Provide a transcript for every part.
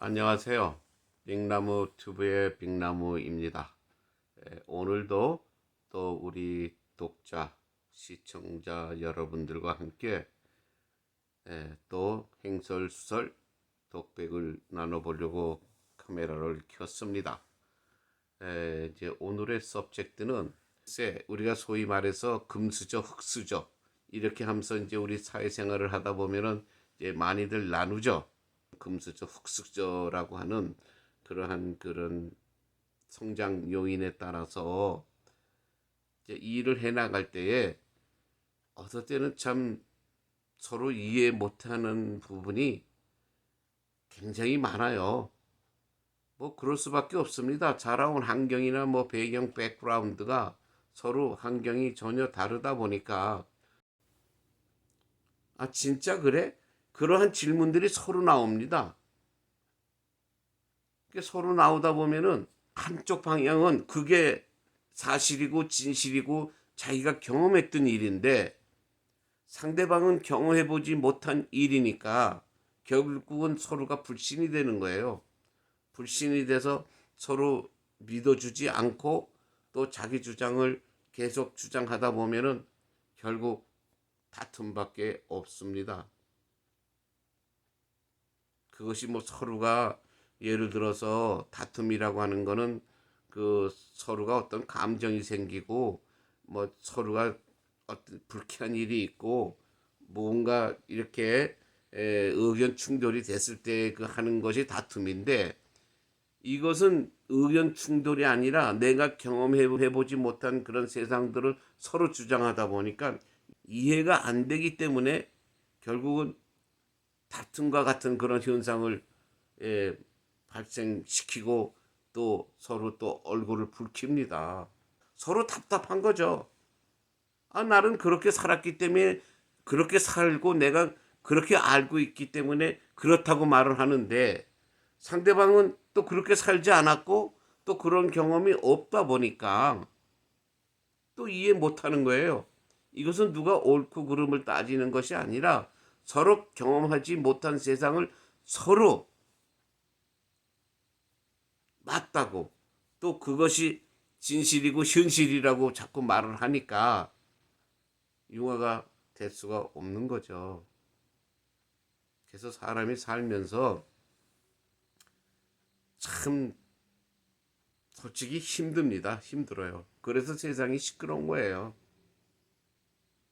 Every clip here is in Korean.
안녕하세요. 빅나무 튜브의 빅나무입니다. 오늘도 또 우리 독자, 시청자 여러분들과 함께 또 행설수설 독백을 나눠보려고 카메라를 켰습니다. 이제 오늘의 서브젝트는 우리가 소위 말해서 금수저, 흙수저 이렇게 하면서 이제 우리 사회생활을 하다 보면은 이제 많이들 나누죠. 금수저, 흙수저라고 하는 그런 성장 요인에 따라서 이제 일을 해 나갈 때에 어떨 때는 참 서로 이해 못하는 부분이 굉장히 많아요. 뭐 그럴 수밖에 없습니다. 자라온 환경이나 뭐 배경, 백그라운드가 서로 환경이 전혀 다르다 보니까 아 진짜 그래? 그러한 질문들이 서로 나옵니다. 서로 나오다 보면은 한쪽 방향은 그게 사실이고 진실이고 자기가 경험했던 일인데 상대방은 경험해보지 못한 일이니까 결국은 서로가 불신이 되는 거예요. 불신이 돼서 서로 믿어주지 않고 또 자기 주장을 계속 주장하다 보면은 결국 다툼밖에 없습니다. 그것이 뭐 서로가 예를 들어서 다툼이라고 하는 거는 그 서로가 어떤 감정이 생기고 뭐 서로가 어떤 불쾌한 일이 있고 뭔가 이렇게 의견 충돌이 됐을 때 그 하는 것이 다툼인데 이것은 의견 충돌이 아니라 내가 경험해 보지 못한 그런 세상들을 서로 주장하다 보니까 이해가 안 되기 때문에 결국은 다툼과 같은 그런 현상을 발생시키고 또 서로 또 얼굴을 붉힙니다. 서로 답답한 거죠. 아, 나는 그렇게 살았기 때문에 그렇게 살고 내가 그렇게 알고 있기 때문에 그렇다고 말을 하는데 상대방은 또 그렇게 살지 않았고 또 그런 경험이 없다 보니까 또 이해 못하는 거예요. 이것은 누가 옳고 그름을 따지는 것이 아니라 서로 경험하지 못한 세상을 서로 맞다고 또 그것이 진실이고 현실이라고 자꾸 말을 하니까 융화가 될 수가 없는 거죠. 그래서 사람이 살면서 참 솔직히 힘듭니다. 힘들어요. 그래서 세상이 시끄러운 거예요.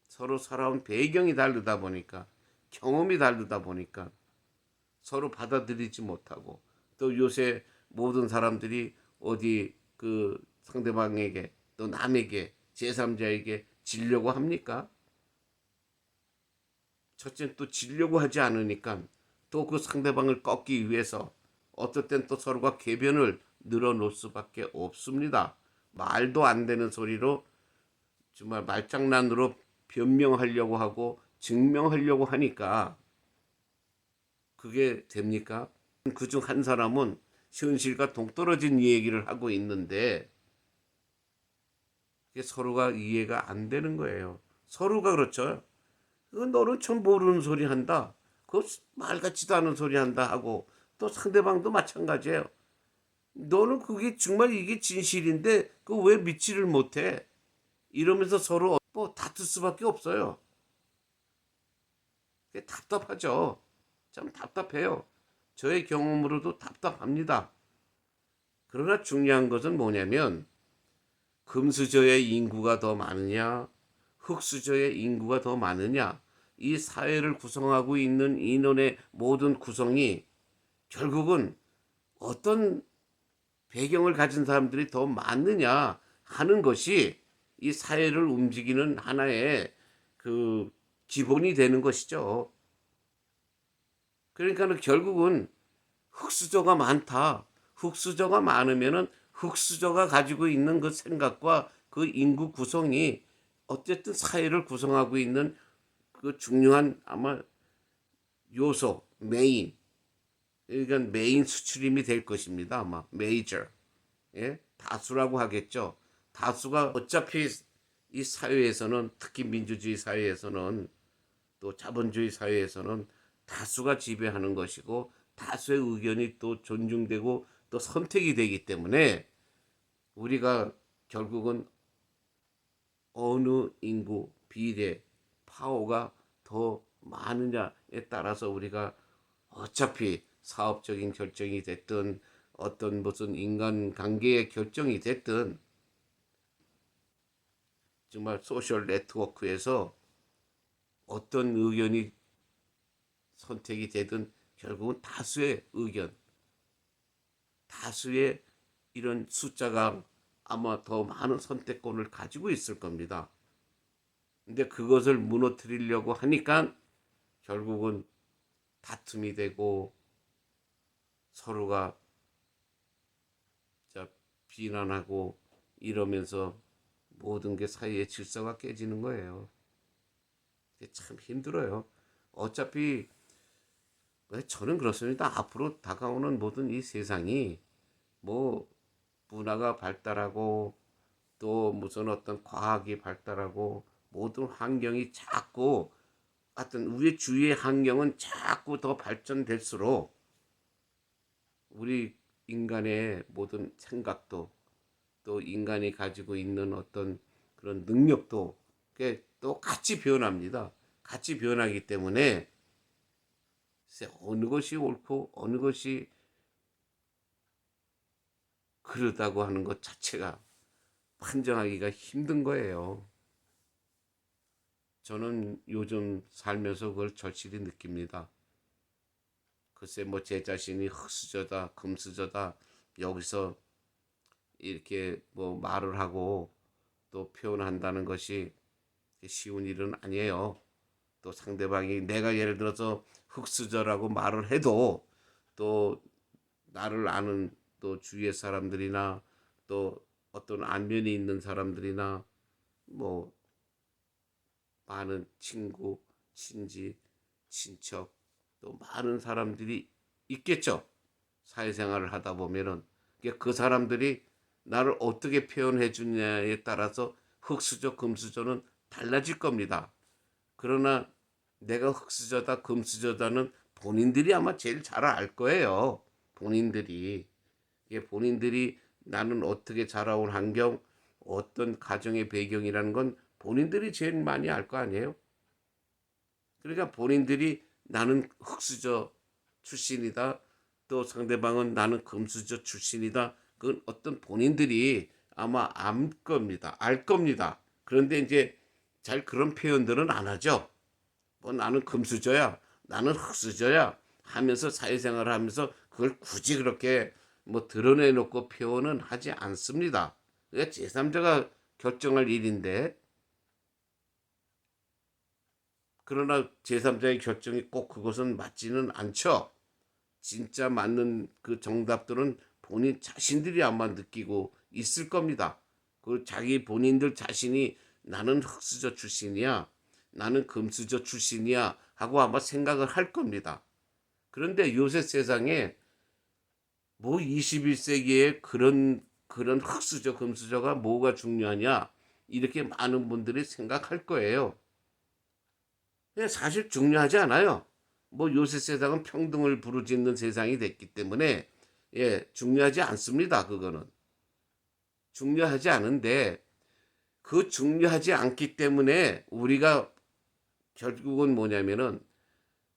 서로 살아온 배경이 다르다 보니까 경험이 다르다 보니까 서로 받아들이지 못하고 또 요새 모든 사람들이 어디 그 상대방에게 또 남에게 제3자에게 지려고 합니까? 첫째는 또 지려고 하지 않으니까 또 그 상대방을 꺾기 위해서 어떨 땐 또 서로가 궤변을 늘어놓을 수밖에 없습니다. 말도 안 되는 소리로 정말 말장난으로 변명하려고 하고 증명하려고 하니까 그게 됩니까? 그중 한 사람은 현실과 동떨어진 얘기를 하고 있는데 서로가 이해가 안 되는 거예요. 서로가 그렇죠. 너는 참 모르는 소리 한다. 그 말 같지도 않은 소리 한다 하고 또 상대방도 마찬가지예요. 너는 그게 정말 이게 진실인데 그 왜 믿지를 못해? 이러면서 서로 뭐 다툴 수밖에 없어요. 답답하죠. 참 답답해요. 저의 경험으로도 답답합니다. 그러나 중요한 것은 뭐냐면 금수저의 인구가 더 많으냐 흙수저의 인구가 더 많으냐 이 사회를 구성하고 있는 인원의 모든 구성이 결국은 어떤 배경을 가진 사람들이 더 많느냐 하는 것이 이 사회를 움직이는 하나의 그 기본이 되는 것이죠. 그러니까 결국은 흙수저가 많다. 흙수저가 많으면은 흙수저가 가지고 있는 그 생각과 그 인구 구성이 어쨌든 사회를 구성하고 있는 그 중요한 아마 요소, 메인. 그러니까 메인 수출임이 될 것입니다. 아마 메이저. 예? 다수라고 하겠죠. 다수가 어차피 이 사회에서는 특히 민주주의 사회에서는 또 자본주의 사회에서는 다수가 지배하는 것이고 다수의 의견이 또 존중되고 또 선택이 되기 때문에 우리가 결국은 어느 인구 비례 파워가 더 많으냐에 따라서 우리가 어차피 사업적인 결정이 됐든 어떤 무슨 인간관계의 결정이 됐든 정말 소셜 네트워크에서 어떤 의견이 선택이 되든 결국은 다수의 의견, 다수의 이런 숫자가 아마 더 많은 선택권을 가지고 있을 겁니다. 근데 그것을 무너뜨리려고 하니까 결국은 다툼이 되고 서로가 비난하고 이러면서 모든 게 사이의 질서가 깨지는 거예요. 참 힘들어요. 어차피 저는 그렇습니다. 앞으로 다가오는 모든 이 세상이 뭐 문화가 발달하고 또 무슨 어떤 과학이 발달하고 모든 환경이 자꾸 하여튼 우리 주위의 환경은 자꾸 더 발전될수록 우리 인간의 모든 생각도 또 인간이 가지고 있는 어떤 그런 능력도 또 같이 변합니다. 같이 변하기 때문에 어느 것이 옳고 어느 것이 그러다고 하는 것 자체가 판정하기가 힘든 거예요. 저는 요즘 살면서 그걸 절실히 느낍니다. 글쎄 뭐 제 자신이 흙수저다 금수저다 여기서 이렇게 뭐 말을 하고 또 표현한다는 것이 쉬운 일은 아니에요. 또 상대방이 내가 예를 들어서 흙수저라고 말을 해도 또 나를 아는 또 주위의 사람들이나 또 어떤 안면이 있는 사람들이나 뭐 많은 친구, 친지, 친척 또 많은 사람들이 있겠죠. 사회생활을 하다 보면은 그 사람들이 나를 어떻게 표현해 주냐에 따라서 흙수저, 금수저는 달라질 겁니다. 그러나 내가 흙수저다, 금수저다는 본인들이 아마 제일 잘 알 거예요. 본인들이. 본인들이 나는 어떻게 자라온 환경, 어떤 가정의 배경이라는 건 본인들이 제일 많이 알 거 아니에요? 그러니까 본인들이 나는 흙수저 출신이다. 또 상대방은 나는 금수저 출신이다. 그건 어떤 본인들이 아마 알 겁니다. 알 겁니다. 그런데 이제 잘 그런 표현들은 안 하죠. 뭐 나는 금수저야, 나는 흙수저야 하면서 사회생활을 하면서 그걸 굳이 그렇게 뭐 드러내놓고 표현은 하지 않습니다. 그러니까 제3자가 결정할 일인데 그러나 제3자의 결정이 꼭 그것은 맞지는 않죠. 진짜 맞는 그 정답들은 본인 자신들이 아마 느끼고 있을 겁니다. 그 자기 본인들 자신이 나는 흙수저 출신이야, 나는 금수저 출신이야 하고 아마 생각을 할 겁니다. 그런데 요새 세상에 뭐 21세기에 그런 흙수저, 금수저가 뭐가 중요하냐 이렇게 많은 분들이 생각할 거예요. 사실 중요하지 않아요. 뭐 요새 세상은 평등을 부르짖는 세상이 됐기 때문에 중요하지 않습니다. 그거는 중요하지 않은데 그 중요하지 않기 때문에 우리가 결국은 뭐냐면은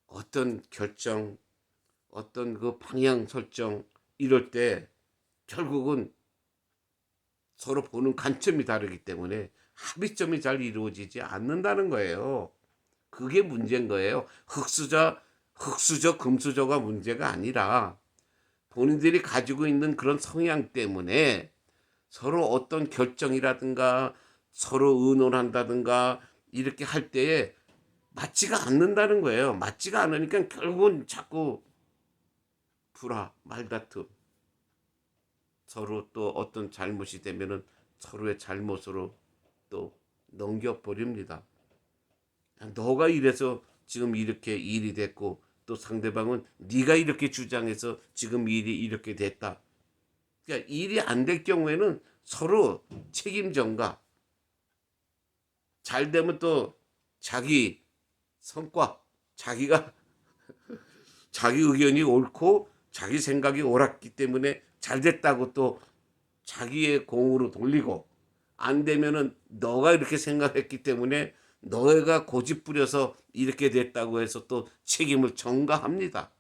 어떤 결정, 어떤 그 방향 설정 이럴 때 결국은 서로 보는 관점이 다르기 때문에 합의점이 잘 이루어지지 않는다는 거예요. 그게 문제인 거예요. 흙수저, 금수저가 문제가 아니라 본인들이 가지고 있는 그런 성향 때문에 서로 어떤 결정이라든가 서로 의논한다든가 이렇게 할 때에 맞지가 않는다는 거예요. 맞지가 않으니까 결국은 자꾸 불화, 말다툼, 서로 또 어떤 잘못이 되면은 서로의 잘못으로 또 넘겨버립니다. 너가 이래서 지금 이렇게 일이 됐고 또 상대방은 네가 이렇게 주장해서 지금 일이 이렇게 됐다. 그러니까 일이 안 될 경우에는 서로 책임 전가. 잘 되면 또 자기 성과, 자기가 자기 의견이 옳고 자기 생각이 옳았기 때문에 잘 됐다고 또 자기의 공으로 돌리고, 안 되면은 너가 이렇게 생각했기 때문에 너가 고집 부려서 이렇게 됐다고 해서 또 책임을 전가합니다.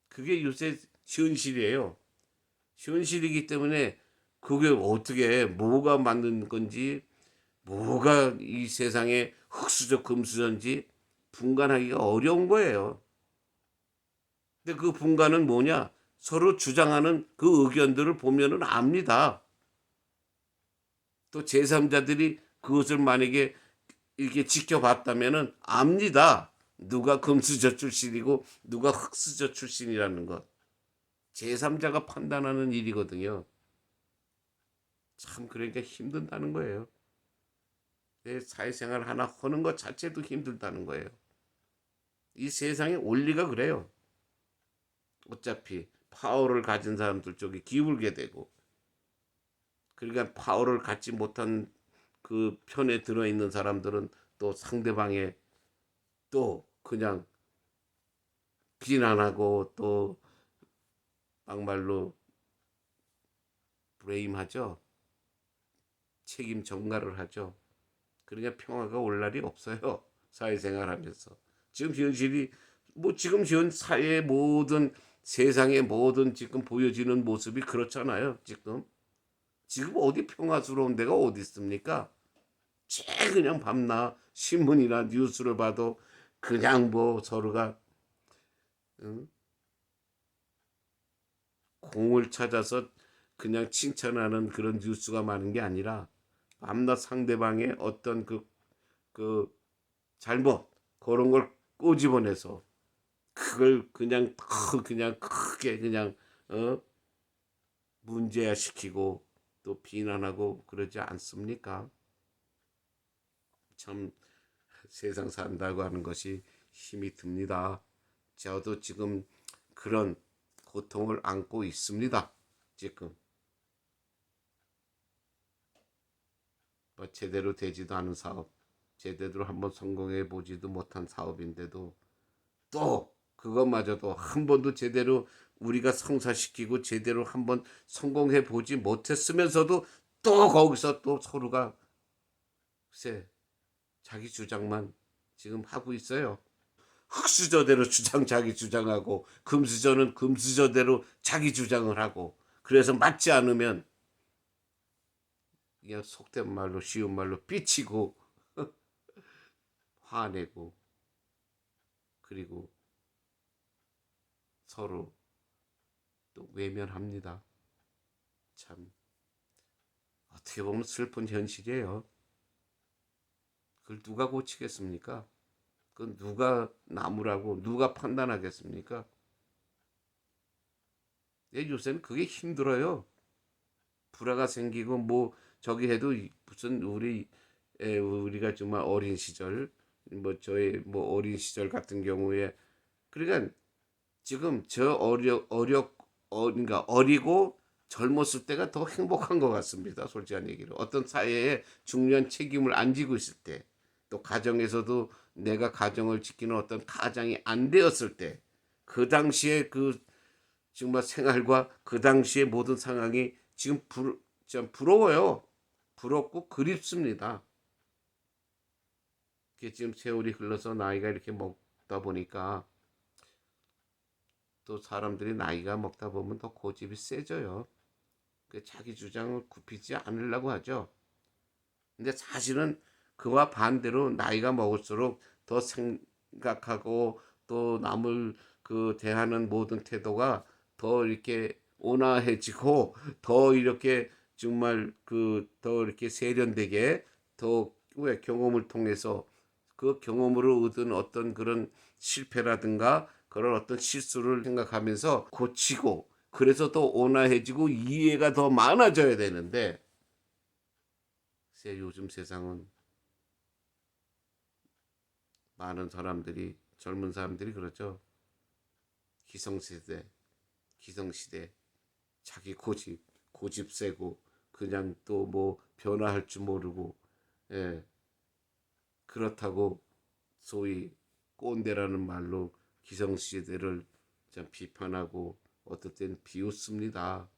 그게 요새 현실이에요. 현실이기 때문에 그게 어떻게 뭐가 맞는 건지, 뭐가 이 세상에 흑수저 금수저인지 분간하기가 어려운 거예요. 근데 그 분간은 뭐냐? 서로 주장하는 그 의견들을 보면은 압니다. 또 제3자들이 그것을 만약에 이렇게 지켜봤다면은 압니다. 누가 금수저 출신이고 누가 흑수저 출신이라는 것. 제3자가 판단하는 일이거든요. 참 그러니까 힘든다는 거예요. 내 사회생활 하나 하는 것 자체도 힘들다는 거예요. 이 세상의 원리가 그래요. 어차피 파워를 가진 사람들 쪽에 기울게 되고, 그러니까 파워를 갖지 못한 그 편에 들어있는 사람들은 또 상대방의 또 그냥 비난하고 또 막말로 브레임하죠. 책임 전가를 하죠. 그러니까 평화가 올 날이 없어요. 사회생활하면서. 지금 현실이 뭐 지금 현 사회의 모든 세상의 모든 지금 보여지는 모습이 그렇잖아요. 지금 어디 평화스러운 데가 어디 있습니까? 그냥 밤낮 신문이나 뉴스를 봐도 그냥 뭐 서로가 응? 공을 찾아서 그냥 칭찬하는 그런 뉴스가 많은 게 아니라 밤낮 상대방의 어떤 그 잘못 그런 걸 꼬집어내서 그걸 그냥 크게 그냥 어? 문제화시키고 또 비난하고 그러지 않습니까? 참 세상 산다고 하는 것이 힘이 듭니다. 저도 지금 그런 고통을 안고 있습니다. 지금 뭐 제대로 되지도 않은 사업, 제대로 한번 성공해 보지도 못한 사업인데도 또 그것마저도 한 번도 제대로 우리가 성사시키고 제대로 한번 성공해 보지 못했으면서도 또 거기서 또 서로가 글쎄 자기 주장만 지금 하고 있어요. 흑수저대로 자기 주장하고 금수저는 금수저대로 자기 주장을 하고, 그래서 맞지 않으면 그냥 속된 말로 쉬운 말로 삐치고 화내고, 그리고 서로 또 외면합니다. 참 어떻게 보면 슬픈 현실이에요. 그걸 누가 고치겠습니까? 그건 누가 나무라고 누가 판단하겠습니까? 요새는 그게 힘들어요. 불화가 생기고 뭐 저기 해도 무슨 우리가 정말 어린 시절, 뭐 저의 뭐 어린 시절 같은 경우에, 그러니까 지금 그러니까 어리고 젊었을 때가 더 행복한 것 같습니다. 솔직한 얘기로. 어떤 사회에 중요한 책임을 안 지고 있을 때, 또 가정에서도 내가 가정을 지키는 어떤 가장이 안 되었을 때, 그 당시에 그 정말 생활과 그 당시의 모든 상황이 지금 참 부러워요. 부럽고 그립습니다. 지금 세월이 흘러서 나이가 이렇게 먹다 보니까 또 사람들이 나이가 먹다 보면 더 고집이 세져요. 자기 주장을 굽히지 않으려고 하죠. 근데 사실은 그와 반대로 나이가 먹을수록 더 생각하고 또 남을 대하는 모든 태도가 더 이렇게 온화해지고, 더 이렇게 정말 더 이렇게 세련되게, 더 왜 경험을 통해서 그 경험으로 얻은 어떤 그런 실패라든가 그런 어떤 실수를 생각하면서 고치고, 그래서 더 온화해지고 이해가 더 많아져야 되는데, 요즘 세상은 많은 사람들이, 젊은 사람들이 그렇죠. 기성세대, 기성시대, 자기 고집 세고 그냥 또 뭐 변화할 줄 모르고, 예, 그렇다고 소위 꼰대라는 말로 기성세대를 참 비판하고 어떨 땐 비웃습니다.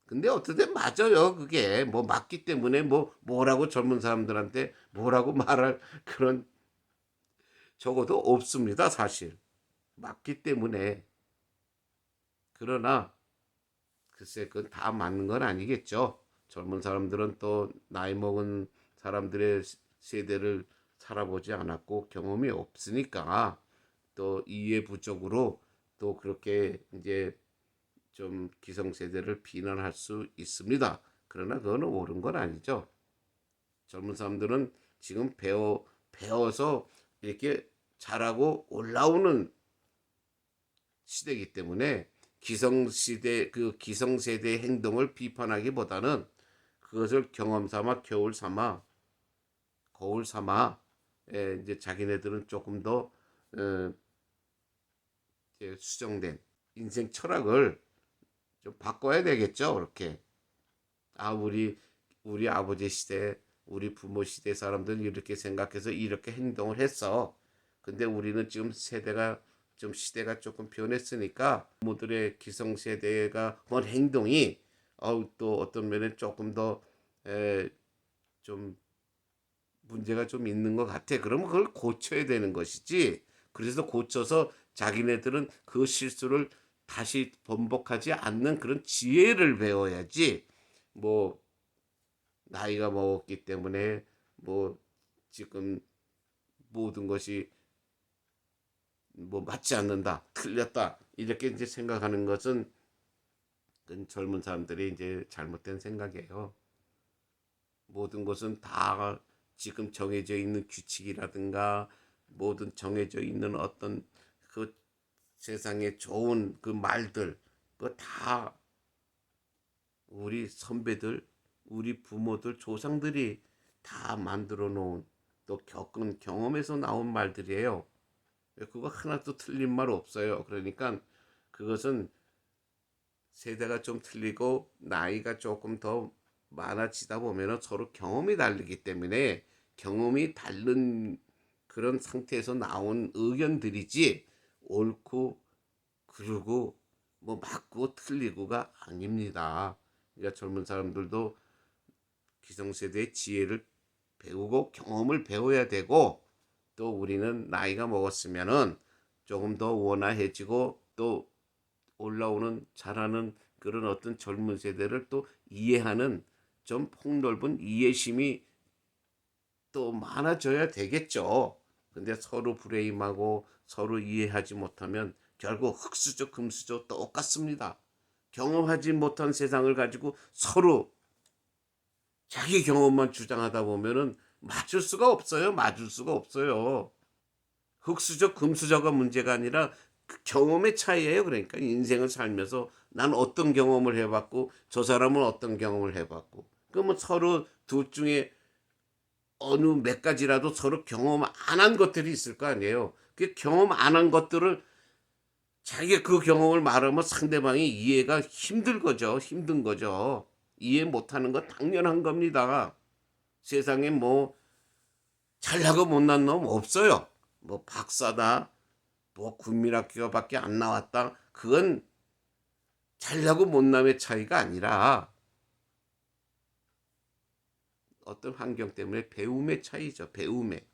근데 어떨 땐 맞아요. 그게 뭐 맞기 때문에 뭐라고 젊은 사람들한테 뭐라고 말할 그런 적어도 없습니다. 사실 맞기 때문에. 그러나 글쎄 그건 다 맞는 건 아니겠죠. 젊은 사람들은 또 나이 먹은 사람들의 세대를 살아보지 않았고 경험이 없으니까 또 이해 부족으로 또 그렇게 이제 좀 기성세대를 비난할 수 있습니다. 그러나 그거는 옳은 건 아니죠. 젊은 사람들은 지금 배워서 이렇게 잘하고 올라오는 시대이기 때문에 기성세대의 행동을 비판하기보다는 그것을 경험 삼아 거울 삼아 이제 자기네들은 조금 더 이제 수정된 인생 철학을 좀 바꿔야 되겠죠. 그렇게 우리 아버지 시대, 우리 부모 시대 사람들은 이렇게 생각해서 이렇게 행동을 했어. 근데 우리는 지금 시대가 조금 변했으니까 부모들의 기성세대가 한 행동이 또 어떤 면에 조금 더 좀 문제가 좀 있는 것 같아. 그러면 그걸 고쳐야 되는 것이지. 그래서 고쳐서 자기네들은 그 실수를 다시 번복하지 않는 그런 지혜를 배워야지. 뭐 나이가 먹었기 때문에 뭐 지금 모든 것이 뭐 맞지 않는다, 틀렸다 이렇게 이제 생각하는 것은 그건 젊은 사람들이 이제 잘못된 생각이에요. 모든 것은 다 지금 정해져 있는 규칙이라든가 모든 정해져 있는 어떤 그 세상에 좋은 그 말들 그거 다 우리 선배들, 우리 부모들, 조상들이 다 만들어 놓은 또 겪은 경험에서 나온 말들이에요. 그거 하나도 틀린 말 없어요. 그러니까 그것은 세대가 좀 틀리고 나이가 조금 더 많아지다 보면 서로 경험이 다르기 때문에 경험이 다른 그런 상태에서 나온 의견들이지 옳고 그르고 뭐 맞고 틀리고가 아닙니다. 그러니까 젊은 사람들도 기성세대의 지혜를 배우고 경험을 배워야 되고 또 우리는 나이가 먹었으면은 조금 더 원화해지고 또 올라오는 자라는 그런 어떤 젊은 세대를 또 이해하는 좀 폭넓은 이해심이 또 많아져야 되겠죠. 근데 서로 불행하고 서로 이해하지 못하면 결국 흙수저 금수저 똑같습니다. 경험하지 못한 세상을 가지고 서로 자기 경험만 주장하다 보면은 맞을 수가 없어요. 맞을 수가 없어요. 흙수저 금수저가 문제가 아니라 그 경험의 차이예요. 그러니까 인생을 살면서 난 어떤 경험을 해봤고 저 사람은 어떤 경험을 해봤고 그러면 서로 둘 중에 어느 몇 가지라도 서로 경험 안 한 것들이 있을 거 아니에요. 그 경험 안 한 것들을 자기가 그 경험을 말하면 상대방이 이해가 힘들 거죠. 힘든 거죠. 이해 못하는 건 당연한 겁니다. 세상에 뭐 잘나고 못난 놈 없어요. 뭐 박사다, 뭐 국민학교밖에 안 나왔다. 그건 잘나고 못남의 차이가 아니라 어떤 환경 때문에 배움의 차이죠. 배움의.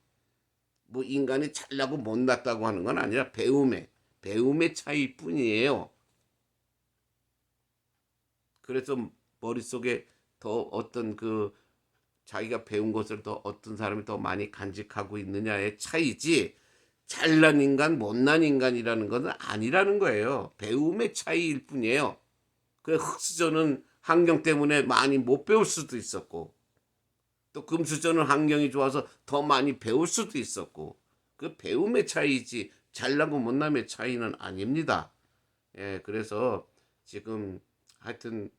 뭐 인간이 잘나고 못났다고 하는 건 아니라 배움의 차이뿐이에요. 그래서 머릿속에 더 어떤 그 자기가 배운 것을 더 어떤 사람이 더 많이 간직하고 있느냐의 차이지 잘난 인간 못난 인간이라는 것은 아니라는 거예요. 배움의 차이일 뿐이에요. 그 흑수저는 환경 때문에 많이 못 배울 수도 있었고 또 금수저는 환경이 좋아서 더 많이 배울 수도 있었고 그 배움의 차이지 잘나고 못남의 차이는 아닙니다. 예, 그래서 지금 하여튼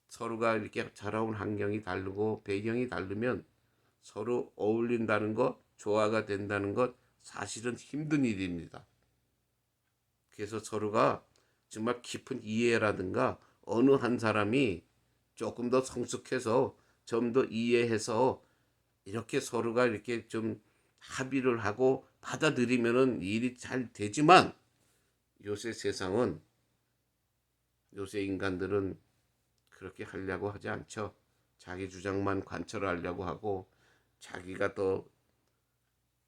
서로가 이렇게 자라온 환경이 다르고 배경이 다르면 서로 어울린다는 것, 조화가 된다는 것 사실은 힘든 일입니다. 그래서 서로가 정말 깊은 이해라든가 어느 한 사람이 조금 더 성숙해서 좀 더 이해해서 이렇게 서로가 이렇게 좀 합의를 하고 받아들이면은 일이 잘 되지만 요새 세상은 요새 인간들은 그렇게 하려고 하지 않죠. 자기 주장만 관철하려고 하고 자기가 더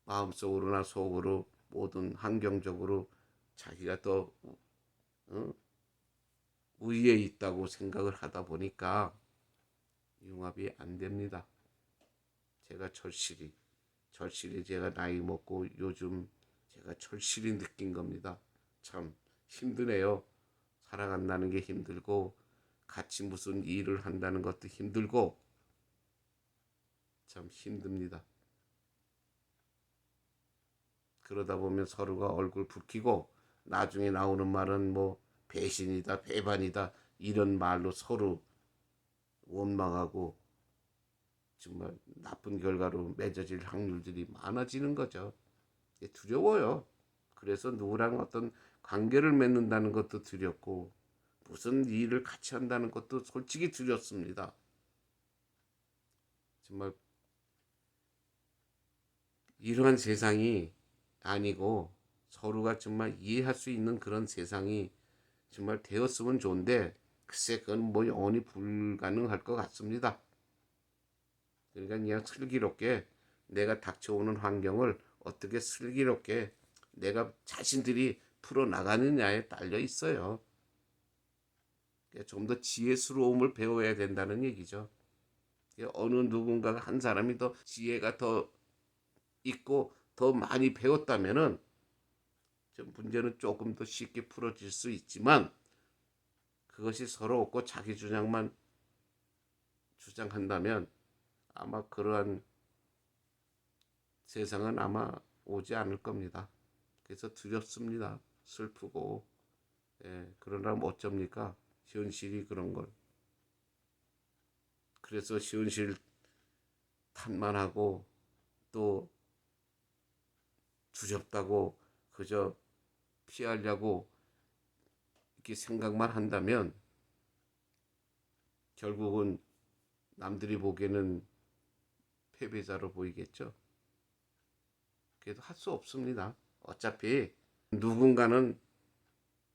마음속으로나 속으로 모든 환경적으로 자기가 더 어? 우위에 있다고 생각을 하다 보니까 융합이 안 됩니다. 제가 절실히 제가 나이 먹고 요즘 제가 절실히 느낀 겁니다. 참 힘드네요. 살아간다는 게 힘들고 같이 무슨 일을 한다는 것도 힘들고 참 힘듭니다. 그러다 보면 서로가 얼굴 붉히고 나중에 나오는 말은 뭐 배신이다, 배반이다 이런 말로 서로 원망하고 정말 나쁜 결과로 맺어질 확률들이 많아지는 거죠. 두려워요. 그래서 누구랑 어떤 관계를 맺는다는 것도 두렵고 무슨 일을 같이 한다는 것도 솔직히 두렵습니다. 정말 이러한 세상이 아니고 서로가 정말 이해할 수 있는 그런 세상이 정말 되었으면 좋은데 글쎄 그건 뭐 영원히 불가능할 것 같습니다. 그러니까 그냥 슬기롭게 내가 닥쳐오는 환경을 어떻게 슬기롭게 내가 자신들이 풀어나가느냐에 딸려 있어요. 좀 더 지혜스러움을 배워야 된다는 얘기죠. 어느 누군가가 한 사람이 더 지혜가 더 있고 더 많이 배웠다면은 문제는 조금 더 쉽게 풀어질 수 있지만 그것이 서로 없고 자기 주장만 주장한다면 아마 그러한 세상은 아마 오지 않을 겁니다. 그래서 두렵습니다. 슬프고 그러나 어쩝니까? 현실이 그런 걸. 그래서 현실 탓만하고 또 두렵다고 그저 피하려고 이렇게 생각만 한다면 결국은 남들이 보기에는 패배자로 보이겠죠. 그래도 할 수 없습니다. 어차피 누군가는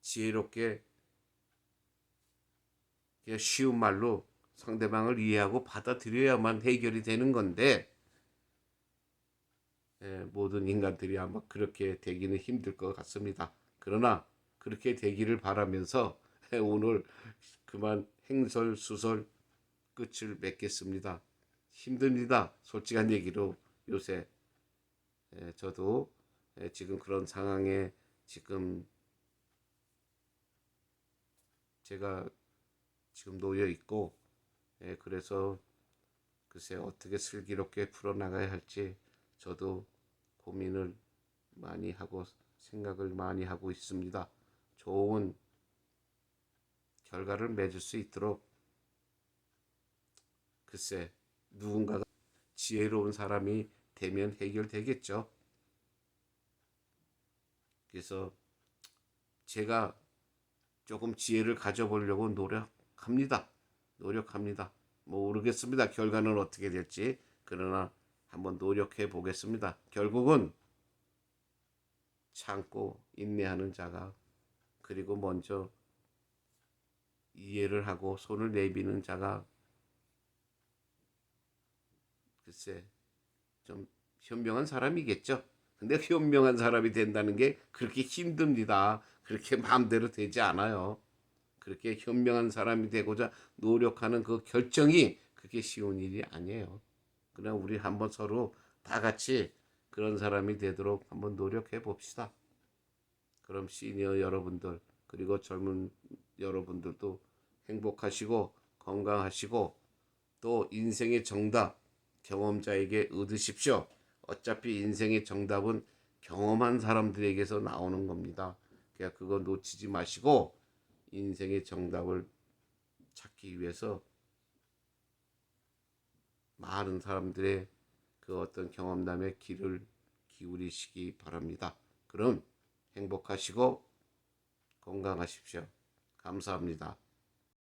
지혜롭게 쉬운 말로 상대방을 이해하고 받아들여야만 해결이 되는 건데 모든 인간들이 아마 그렇게 되기는 힘들 것 같습니다. 그러나 그렇게 되기를 바라면서 오늘 그만 행설수설 끝을 맺겠습니다. 힘듭니다. 솔직한 얘기로 요새 저도 지금 그런 상황에 지금 제가 지금 놓여 있고 그래서 글쎄 어떻게 슬기롭게 풀어나가야 할지 저도 고민을 많이 하고 생각을 많이 하고 있습니다. 좋은 결과를 맺을 수 있도록 글쎄 누군가가 지혜로운 사람이 되면 해결되겠죠. 그래서 제가 조금 지혜를 가져보려고 노력합니다. 뭐 모르겠습니다. 결과는 어떻게 될지. 그러나 한번 노력해 보겠습니다. 결국은 참고 인내하는 자가 그리고 먼저 이해를 하고 손을 내미는 자가 글쎄 좀 현명한 사람이겠죠. 근데 현명한 사람이 된다는 게 그렇게 힘듭니다. 그렇게 마음대로 되지 않아요. 그렇게 현명한 사람이 되고자 노력하는 그 결정이 그게 쉬운 일이 아니에요. 그러나 우리 한번 서로 다 같이 그런 사람이 되도록 한번 노력해 봅시다. 그럼 시니어 여러분들 그리고 젊은 여러분들도 행복하시고 건강하시고 또 인생의 정답 경험자에게 얻으십시오. 어차피 인생의 정답은 경험한 사람들에게서 나오는 겁니다. 그러니까 그거 놓치지 마시고 인생의 정답을 찾기 위해서 많은 사람들의 그 어떤 경험담에 귀를 기울이시기 바랍니다. 그럼 행복하시고 건강하십시오. 감사합니다.